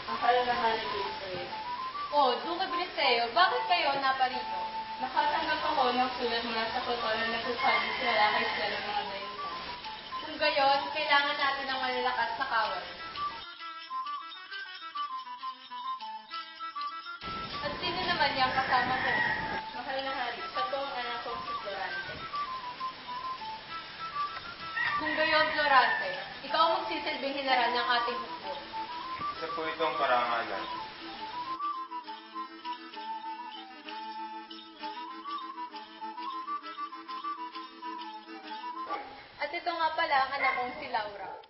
Mahal na mahal dito eh. Oh, Duque Briseo, bakit kayo naparito? Nakatanggap ako ng sulat mula sa koto na nagsasabi sa lalaki sila ng mga dayuhan. Kung gayon, kailangan natin ng malalakas na kawal. At sino naman yung kasama mo? Mahal na hari, sa tong anak kong si Florante. Kung gayon, Florante, ikaw ang magsisilbing hinaran ng ating hukbo. Isa po itong karangalan. At ito nga pala ang anak kong si Laura.